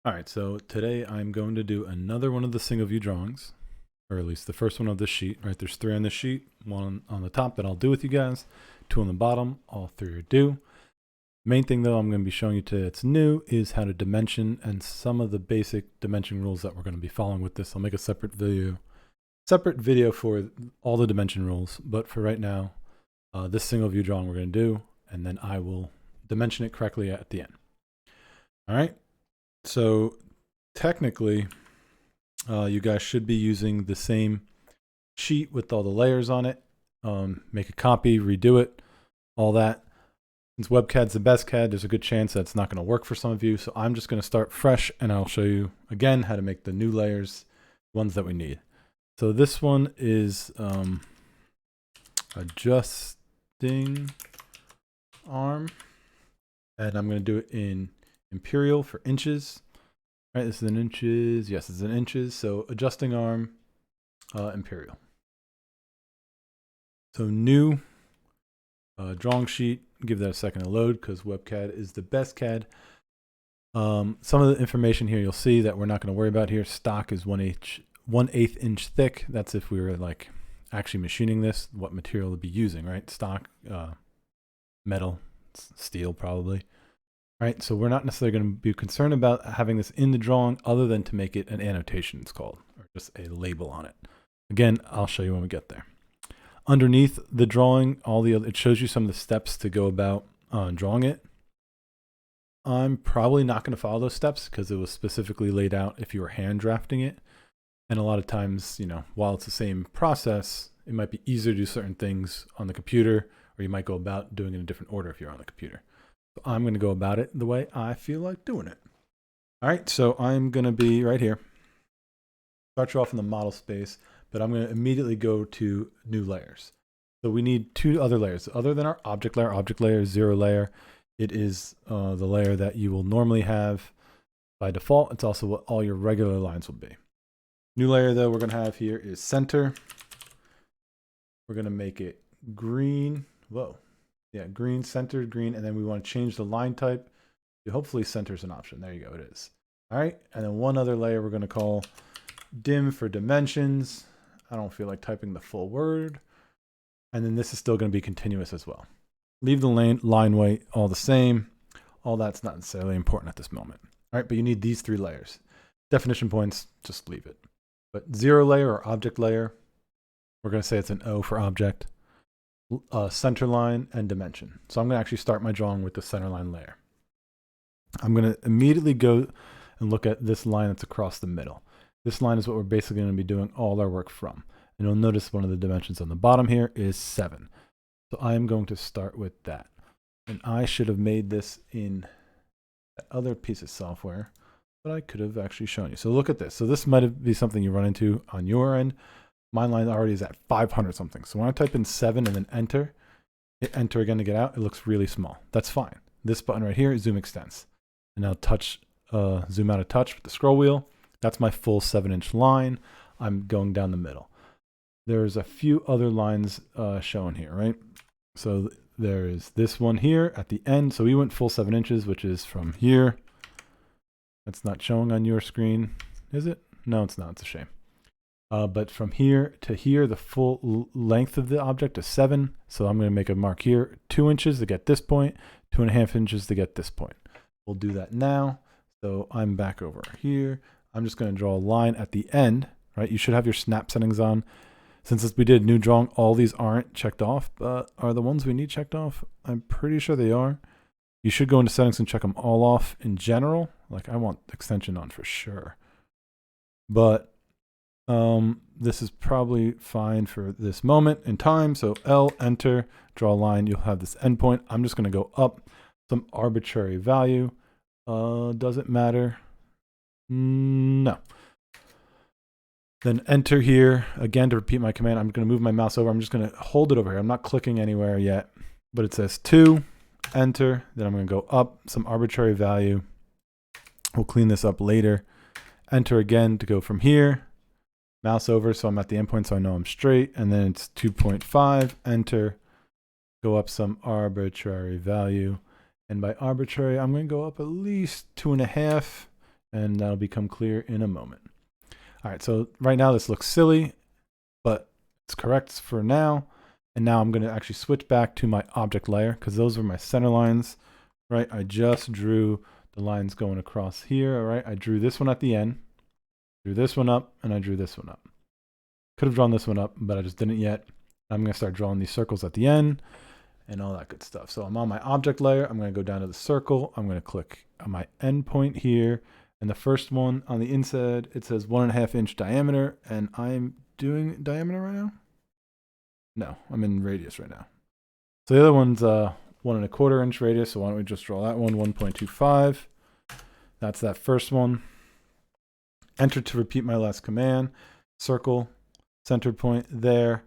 All right, so today I'm going to do another one of the single view drawings, or at least the first one of this sheet, right? There's 3 on this sheet, 1 on the top that I'll do with you guys, 2 on the bottom, all 3 are due. Main thing though I'm going to be showing you today that's new is how to dimension and some of the basic dimension rules that we're going to be following with this. I'll make a separate video for all the dimension rules, but for right now, this single view drawing we're going to do, and then I will dimension it correctly at the end. All right. So technically, you guys should be using the same sheet with all the layers on it. Make a copy, redo it, all that. Since WebCAD's the best CAD, there's a good chance that's not going to work for some of you. So I'm just going to start fresh and I'll show you again how to make the new layers, ones that we need. So this one is adjusting arm, and I'm going to do it in imperial for inches. All right, this is in inches. Yes, it's in inches. So adjusting arm, imperial. So new drawing sheet. Give that a second to load because WebCAD is the best CAD. Some of the information here you'll see that we're not going to worry about here. Stock is 1/8 inch thick. That's if we were like actually machining this, what material to be using, right? Stock, metal, steel probably. Right, so we're not necessarily going to be concerned about having this in the drawing other than to make it an annotation, it's called, or just a label on it. Again, I'll show you when we get there. Underneath the drawing, it shows you some of the steps to go about drawing it. I'm probably not going to follow those steps because it was specifically laid out if you were hand drafting it. And a lot of times, while it's the same process, it might be easier to do certain things on the computer, or you might go about doing it in a different order if you're on the computer. So I'm going to go about it the way I feel like doing it. All right, so I'm going to be right here. Start you off in the model space, but I'm going to immediately go to new layers. So we need 2 other layers. Other than our object layer is 0 layer. It is the layer that you will normally have by default. It's also what all your regular lines will be. New layer though we're going to have here is center. We're going to make it green. Whoa. Yeah, green, centered, green, and then we want to change the line type to hopefully center is an option. There you go, it is. All right, and then one other layer we're going to call dim for dimensions. I don't feel like typing the full word. And then this is still going to be continuous as well. Leave the line weight all the same. All that's not necessarily important at this moment. All right, but you need these 3 layers. Definition points, just leave it. But 0 layer or object layer, we're going to say it's an O for object. Center line and dimension. So I'm going to actually start my drawing with the center line layer. I'm going to immediately go and look at this line that's across the middle. This line is what we're basically going to be doing all our work from. And you'll notice one of the dimensions on the bottom here is 7. So I'm going to start with that. And I should have made this in that other piece of software, but I could have actually shown you. So look at this. So this might be something you run into on your end. My line already is at 500 something. So when I type in 7 and then enter, hit enter again to get out, it looks really small. That's fine. This button right here is zoom extents. And now zoom out a touch with the scroll wheel. That's my full 7-inch line. I'm going down the middle. There's a few other lines shown here, right? So there is this one here at the end. So we went full 7 inches, which is from here. That's not showing on your screen, is it? No, it's not. It's a shame. But from here to here, the full length of the object is 7. So I'm going to make a mark here, 2 inches to get this point, 2.5 inches to get this point. We'll do that now. So I'm back over here. I'm just going to draw a line at the end, right? You should have your snap settings on. Since we did new drawing, all these aren't checked off, but are the ones we need checked off? I'm pretty sure they are. You should go into settings and check them all off in general. Like I want extension on for sure. But this is probably fine for this moment in time. So L, enter, draw a line. You'll have this endpoint. I'm just going to go up some arbitrary value. Does it matter? No. Then enter here. Again, to repeat my command, I'm going to move my mouse over. I'm just going to hold it over here. I'm not clicking anywhere yet, but it says 2, enter. Then I'm going to go up some arbitrary value. We'll clean this up later. Enter again to go from here. Mouse over so I'm at the endpoint so I know I'm straight. And then it's 2.5, enter. Go up some arbitrary value. And by arbitrary, I'm going to go up at least 2.5. and that'll become clear in a moment. All right, so right now this looks silly, but it's correct for now. And now I'm going to actually switch back to my object layer because those were my center lines, right? I just drew the lines going across here, all right? I drew this one at the end, drew this one up, and I drew this one up. Could have drawn this one up, but I just didn't yet. I'm going to start drawing these circles at the end and all that good stuff. So I'm on my object layer. I'm going to go down to the circle. I'm going to click on my endpoint here. And the first one on the inside, it says 1.5 inch diameter. And I'm doing diameter right now? No, I'm in radius right now. So the other one's 1.25 inch radius. So why don't we just draw that one, 1.25. That's that first one. Enter to repeat my last command. Circle, center point there.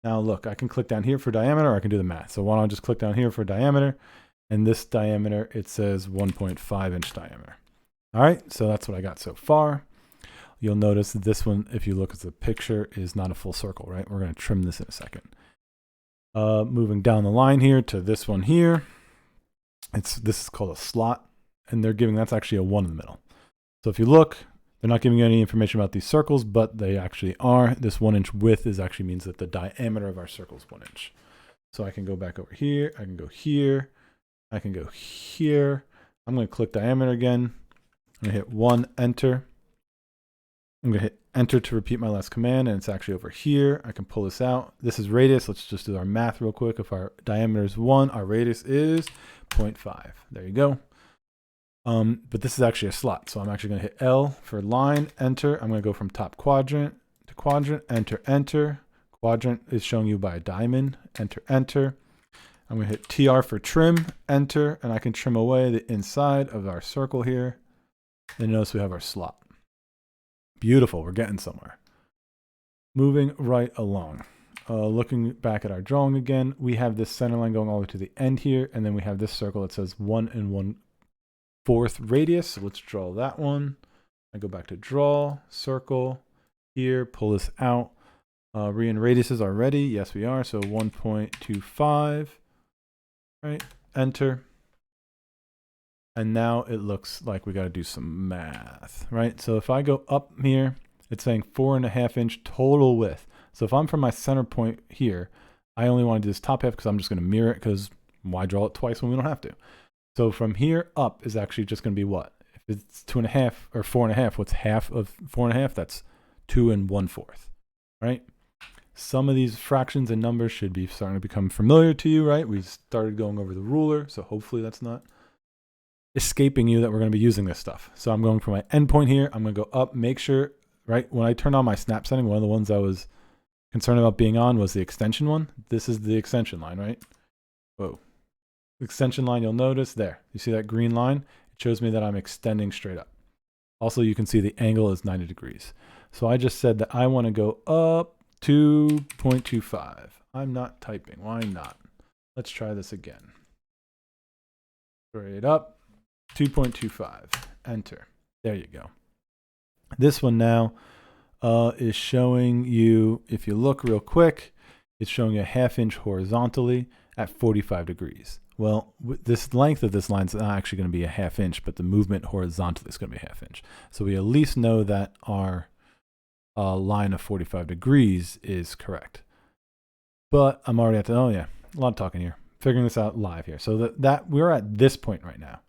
Now look, I can click down here for diameter, or I can do the math. So why don't I just click down here for diameter, and this diameter, it says 1.5 inch diameter. All right, so that's what I got so far. You'll notice that this one, if you look at the picture, is not a full circle, right? We're going to trim this in a second. Moving down the line here to this one here. This is called a slot, and they're giving, that's actually a 1 in the middle. So if you look, they're not giving you any information about these circles, but they actually are. This 1 inch width actually means that the diameter of our circle is 1 inch. So I can go back over here. I can go here. I can go here. I'm going to click diameter again. I'm going to hit 1, enter. I'm going to hit enter to repeat my last command, and it's actually over here. I can pull this out. This is radius. Let's just do our math real quick. If our diameter is 1, our radius is 0.5. There you go. But this is actually a slot. So I'm actually going to hit L for line, enter. I'm going to go from top quadrant to quadrant, enter, enter. Quadrant is showing you by a diamond, enter, enter. I'm going to hit TR for trim, enter, and I can trim away the inside of our circle here. And notice we have our slot. Beautiful, we're getting somewhere. Moving right along. Looking back at our drawing again, we have this center line going all the way to the end here, and then we have this circle that says 1 1/4 radius. So let's draw that one. I go back to draw, circle, here, pull this out. We're in radiuses already. Yes, we are. So 1.25, right? Enter. And now it looks like we got to do some math, right? So if I go up here, it's saying 4.5 inch total width. So if I'm from my center point here, I only want to do this top half because I'm just going to mirror it, because why draw it twice when we don't have to? So from here up is actually just going to be what? If it's 2.5 or 4.5, what's half of 4.5? That's 2 1/4, right? Some of these fractions and numbers should be starting to become familiar to you, right? We started going over the ruler, so hopefully that's not escaping you that we're going to be using this stuff. So I'm going for my endpoint here. I'm going to go up, make sure, right? When I turned on my snap setting, one of the ones I was concerned about being on was the extension one. This is the extension line, right? Whoa. Extension line, you'll notice there. You see that green line? It shows me that I'm extending straight up. Also, you can see the angle is 90 degrees. So I just said that I want to go up 2.25. I'm not typing. Why not? Let's try this again. Straight up. 2.25, enter. There you go. This one now is showing you, if you look real quick, it's showing you a 1/2 inch horizontally at 45 degrees. Well, this length of this line is not actually going to be a 1/2 inch, but the movement horizontally is going to be 1/2 inch. So we at least know that our line of 45 degrees is correct. But I'm already at the, oh yeah, a lot of talking here. Figuring this out live here. So that we're at this point right now.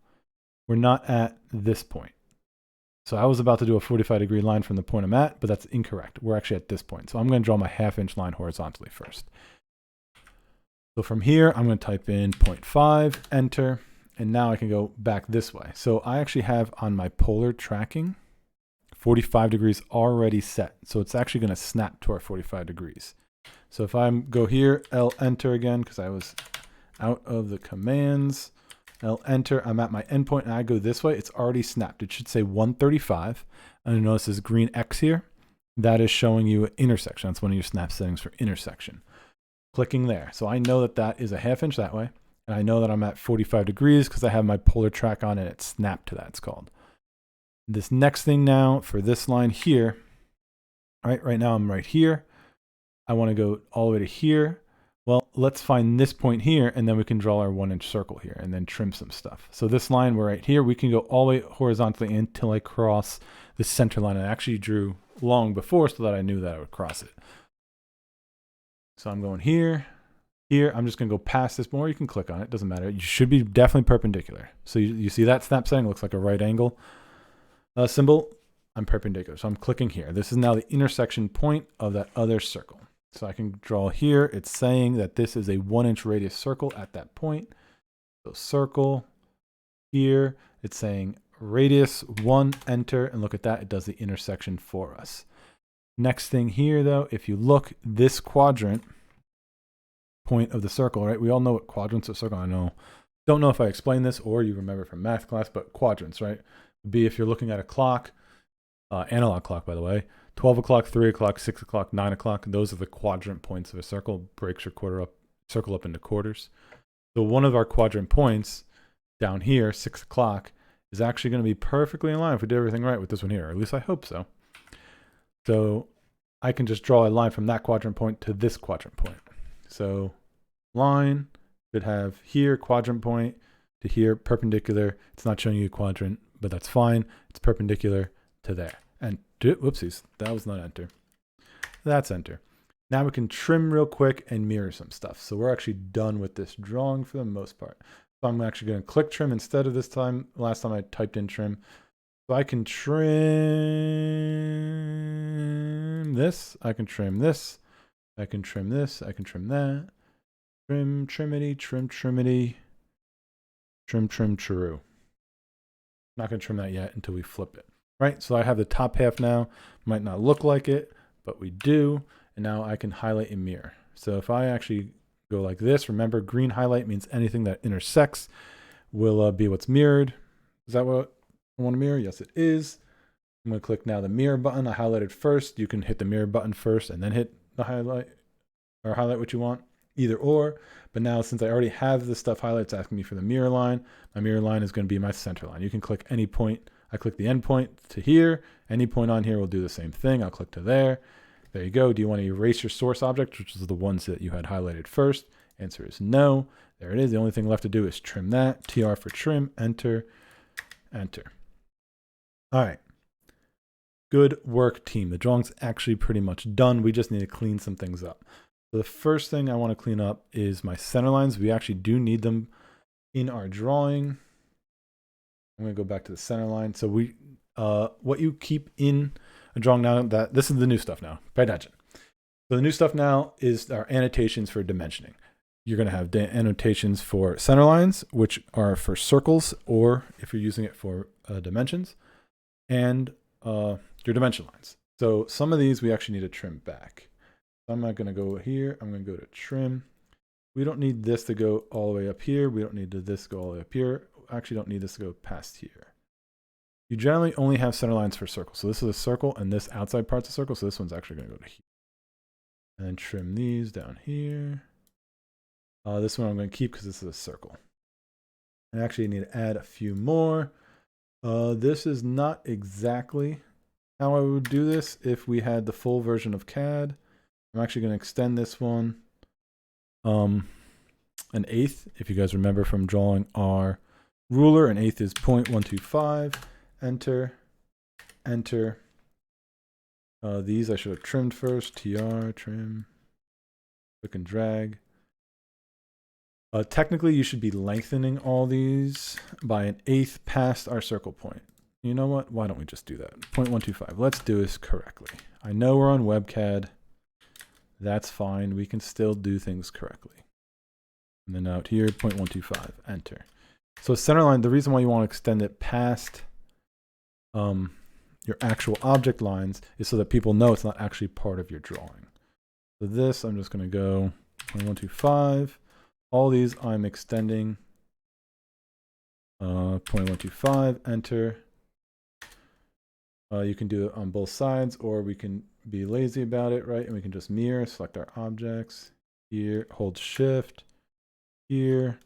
We're not at this point. So I was about to do a 45 degree line from the point I'm at, but that's incorrect. We're actually at this point. So I'm going to draw my 1/2 inch line horizontally first. So from here, I'm going to type in 0.5, enter, and now I can go back this way. So I actually have on my polar tracking 45 degrees already set. So it's actually going to snap to our 45 degrees. So if I go here, L enter again, because I was out of the commands. I'll enter, I'm at my endpoint, and I go this way, it's already snapped. It should say 135. And you notice this green X here. That is showing you an intersection. That's one of your snap settings for intersection. Clicking there. So I know that that is a 1/2 inch that way. And I know that I'm at 45 degrees because I have my polar track on and it's snapped to that, it's called. This next thing now for this line here, right now I'm right here. I want to go all the way to here. Well, let's find this point here, and then we can draw our 1-inch circle here and then trim some stuff. So this line, we're right here, we can go all the way horizontally until I cross the center line. I actually drew long before so that I knew that I would cross it. So I'm going here, here. I'm just going to go past this more. You can click on it. Doesn't matter. You should be definitely perpendicular. So you see that snap setting looks like a right angle symbol. I'm perpendicular. So I'm clicking here. This is now the intersection point of that other circle. So I can draw here. It's saying that this is a 1-inch radius circle at that point. So circle here. It's saying radius 1, enter, and look at that. It does the intersection for us. Next thing here, though, if you look, this quadrant point of the circle, right? We all know what quadrants of circle. I don't know if I explained this or you remember from math class, but quadrants, right? Would be if you're looking at a clock, analog clock, by the way, 12 o'clock, 3 o'clock, 6 o'clock, 9 o'clock. Those are the quadrant points of a circle. Breaks your circle up into quarters. So one of our quadrant points down here, 6 o'clock, is actually going to be perfectly in line if we did everything right with this one here, or at least I hope so. So I can just draw a line from that quadrant point to this quadrant point. So line should have here quadrant point to here perpendicular. It's not showing you a quadrant, but that's fine. It's perpendicular to there. And whoopsies, that was not enter. That's enter. Now we can trim real quick and mirror some stuff. So we're actually done with this drawing for the most part. So I'm actually going to click trim instead of this time. Last time I typed in trim. So I can trim this. I can trim this. I can trim this. I can trim that. Trim, trimity, trim, trimity. Trim, trim, true. Not going to trim that yet until we flip it. Right, so I have the top half now. Might not look like it, but we do. And now I can highlight and mirror. So if I actually go like this, remember green highlight means anything that intersects will be what's mirrored. Is that what I want to mirror? Yes, it is. I'm going to click now the mirror button. I highlighted first. You can hit the mirror button first and then hit the highlight or highlight what you want, either or. But now since I already have this stuff highlighted, it's asking me for the mirror line. My mirror line is going to be my center line. You can click any point. I click the end point to here. Any point on here will do the same thing. I'll click to there. There you go. Do you want to erase your source object, which is the ones that you had highlighted first? Answer is no. There it is. The only thing left to do is trim that. TR for trim. Enter. Enter. All right. Good work, team. The drawing's actually pretty much done. We just need to clean some things up. So the first thing I want to clean up is my center lines. We actually do need them in our drawing. I'm going to go back to the center line. So what you keep in a drawing now, that this is the new stuff now. Pay attention. So the new stuff now is our annotations for dimensioning. You're going to have annotations for center lines, which are for circles, or if you're using it for dimensions, and your dimension lines. So some of these we actually need to trim back. So I'm not going to go here. I'm going to go to trim. We don't need this to go all the way up here. We don't need this to go all the way up here. Actually don't need this to go past here. You generally only have center lines for circles. So this is a circle and this outside part's a circle. So this one's actually going to go to here. And then trim these down here. This one I'm going to keep because this is a circle. I actually need to add a few more. This is not exactly how I would do this if we had the full version of CAD. I'm actually going to extend this one an eighth. If you guys remember from drawing our ruler, an eighth is 0.125. Enter, enter. These I should have trimmed first. TR, trim, click and drag. Technically, you should be lengthening all these by an eighth past our circle point. You know what? Why don't we just do that? 0.125. Let's do this correctly. I know we're on WebCAD. That's fine. We can still do things correctly. And then out here, 0.125. Enter. So center line, the reason why you want to extend it past your actual object lines is so that people know it's not actually part of your drawing. So this, I'm just going to go 0.125. All these I'm extending 0.125, enter. You can do it on both sides, or we can be lazy about it, right? And we can just mirror, select our objects here, hold shift here,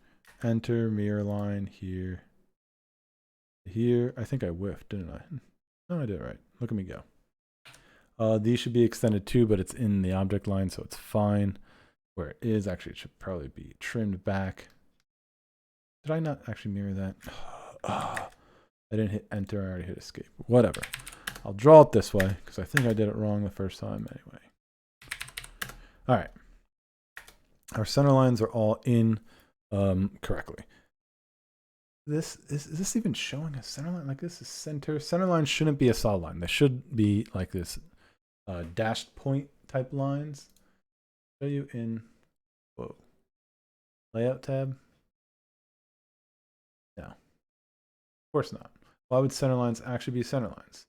enter, mirror line here, here. I think I whiffed, didn't I? No, I did it right. Look at me go. These should be extended too, but it's in the object line, so it's fine. where it is. Actually, it should probably be trimmed back. Did I not actually mirror that? I didn't hit enter. I already hit escape. Whatever. I'll draw it this way because I think I did it wrong the first time anyway. All right. Our center lines are all in correctly. Is this even showing a center line? Like this is center. Center line shouldn't be a solid line. They should be like this dashed point type lines. Show you in layout tab. No, of course not. Why would center lines actually be center lines?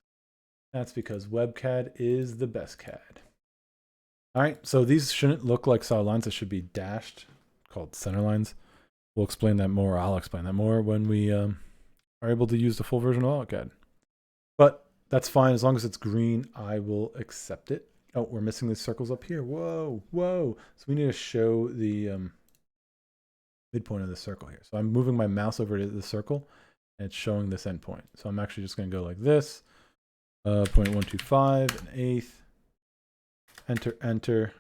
That's because WebCAD is the best CAD. All right, so these shouldn't look like solid lines. They should be dashed, called center lines. We'll explain that more. I'll explain that more when we are able to use the full version of AutoCAD. But that's fine. As long as it's green, I will accept it. Oh, we're missing these circles up here. Whoa, whoa. So we need to show the midpoint of the circle here. So I'm moving my mouse over to the circle, and it's showing this endpoint. So I'm actually just going to go like this. 0.125, an eighth. Enter, enter.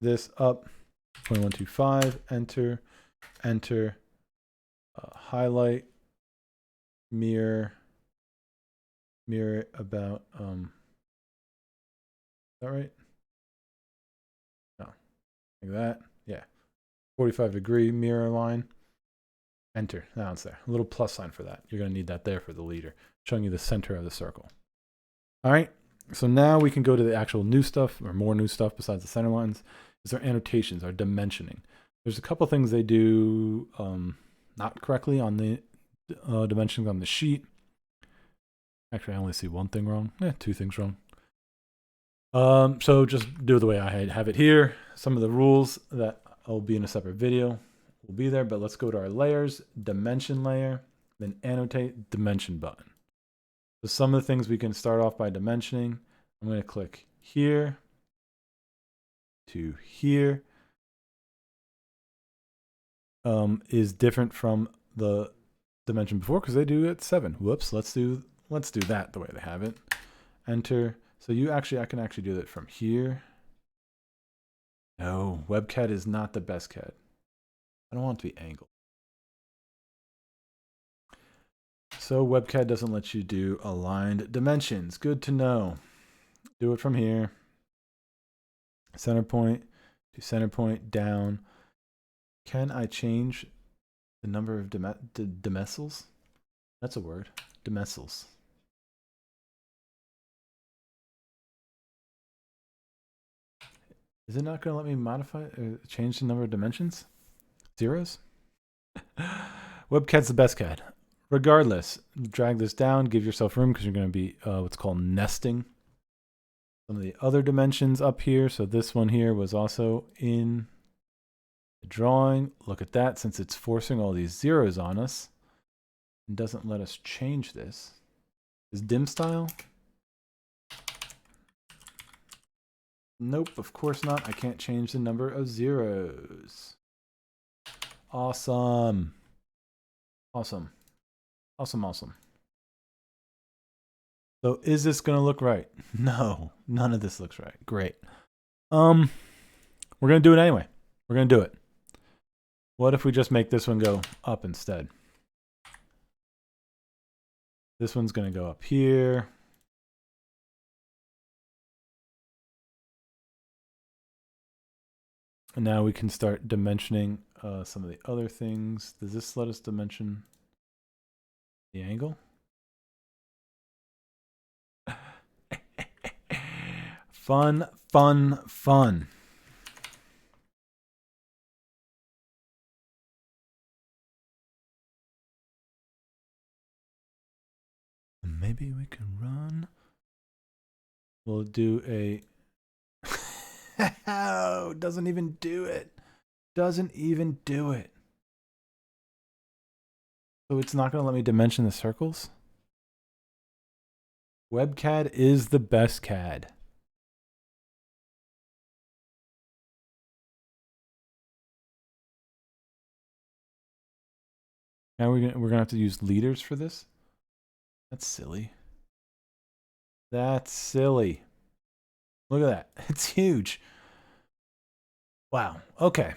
This up. 0.125, enter. Enter, highlight, mirror about, is that right? No, like that, yeah. 45-degree mirror line, enter, now it's there. A little plus sign for that. You're gonna need that there for the leader, showing you the center of the circle. All right, so now we can go to the actual new stuff, or more new stuff besides the center lines. Is our annotations, our dimensioning. There's a couple things they do not correctly on the dimensions on the sheet. Actually, I only see one thing wrong. Two things wrong. So just do it the way I have it here. Some of the rules that will be in a separate video will be there, but let's go to our layers, dimension layer, then annotate dimension button. So some of the things we can start off by dimensioning. I'm going to click here to here. Is different from the dimension before because they do it 7. Whoops, let's do that the way they have it. Enter. So I can actually do that from here. No, WebCAD is not the best CAD. I don't want it to be angled. So WebCAD doesn't let you do aligned dimensions. Good to know. Do it from here. Center point to center point down. Can I change the number of dimensils? That's a word. Dimensils. Is it not going to let me modify or change the number of dimensions? Zeros? WebCAD's the best CAD. Regardless, drag this down, give yourself room because you're going to be what's called nesting. Some of the other dimensions up here. So this one here was also in drawing. Look at that, since it's forcing all these zeros on us and doesn't let us change this. Is dim style? Nope, of course not. I can't change the number of zeros. Awesome. Awesome. Awesome, awesome. So is this going to look right? No, none of this looks right. Great. We're going to do it anyway. We're going to do it. What if we just make this one go up instead? This one's going to go up here. And now we can start dimensioning some of the other things. Does this let us dimension the angle? Fun, fun, fun. Maybe we can run. We'll do a... Oh, doesn't even do it. Doesn't even do it. So it's not going to let me dimension the circles? WebCAD is the best CAD. Now we're gonna have to use leaders for this? That's silly. That's silly. Look at that. It's huge. Wow. Okay.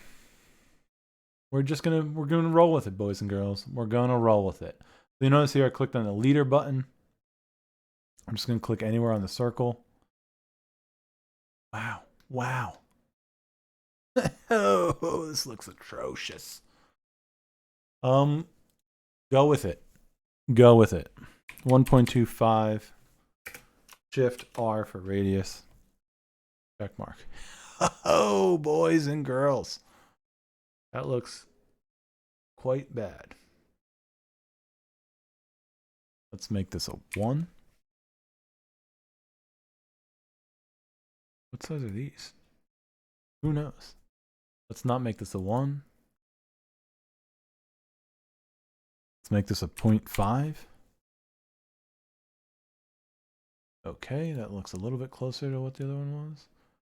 We're gonna roll with it, boys and girls. We're gonna roll with it. So you notice here I clicked on the leader button. I'm just gonna click anywhere on the circle. Wow. Wow. Oh, this looks atrocious. Go with it. Go with it. 1.25. Shift R for radius. Check mark. Oh, boys and girls. That looks quite bad. Let's make this a 1. What size are these? Who knows? Let's not make this a 1. Let's make this a 0.5. Okay, that looks a little bit closer to what the other one was.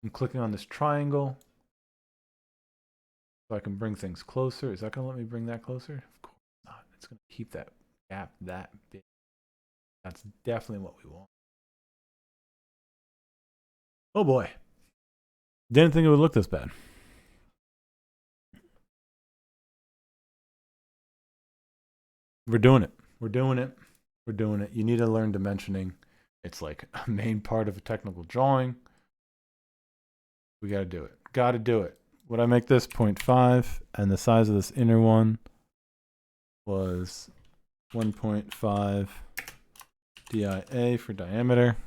I'm clicking on this triangle so I can bring things closer. Is that going to let me bring that closer? Of course not. It's going to keep that gap that big. That's definitely what we want. Oh boy. Didn't think it would look this bad. We're doing it. We're doing it. We're doing it. You need to learn dimensioning. It's like a main part of a technical drawing. We got to do it. Got to do it. Would I make this 0.5 and the size of this inner one was 1.5 DIA for diameter.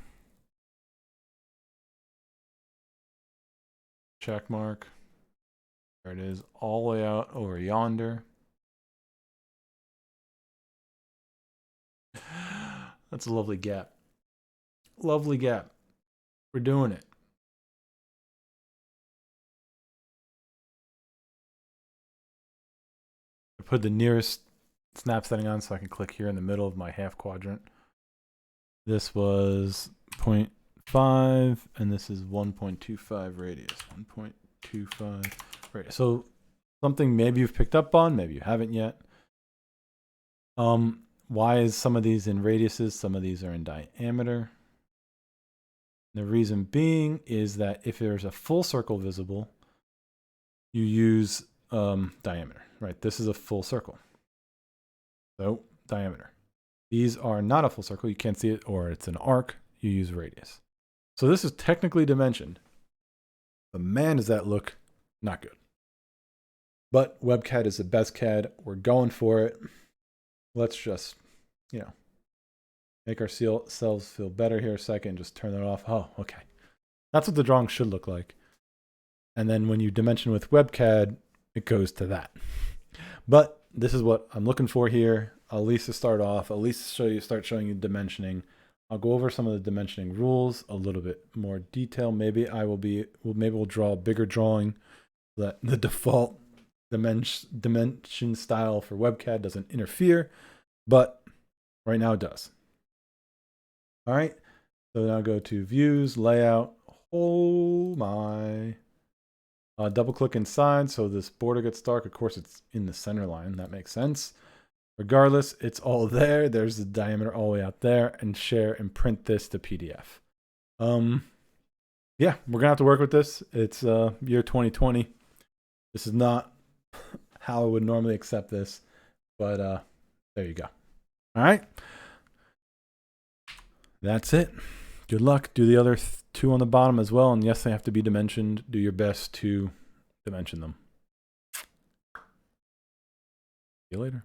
Check mark. There it is, all the way out over yonder. That's a lovely gap. Lovely gap. We're doing it. I put the nearest snap setting on so I can click here in the middle of my half quadrant. This was 0.5 and this is 1.25 radius. 1.25 radius. So something maybe you've picked up on, maybe you haven't yet. Why is some of these in radiuses, some of these are in diameter? The reason being is that if there's a full circle visible, you use diameter, right? This is a full circle. So diameter. These are not a full circle. You can't see it, or it's an arc. You use radius. So this is technically dimensioned. But man, does that look not good. But WebCAD is the best CAD. We're going for it. Let's just, make ourselves feel better here a second. Just turn that off. Oh, okay. That's what the drawing should look like. And then when you dimension with WebCAD, it goes to that. But this is what I'm looking for here. At least to start off, at least start showing you dimensioning. I'll go over some of the dimensioning rules a little bit more detail. Maybe we'll draw a bigger drawing so that the default dimension style for WebCAD doesn't interfere, but right now it does. All right, so now go to views, layout. Oh my. Double click inside so this border gets dark. Of course, it's in the center line. That makes sense. Regardless, it's all there. There's the diameter all the way out there, and share and print this to PDF. Yeah, we're gonna have to work with this. It's year 2020. This is not how I would normally accept this, but there you go. All right, that's it. Good luck. Do the other two on the bottom as well, and yes, they have to be dimensioned. Do your best to dimension them. See you later.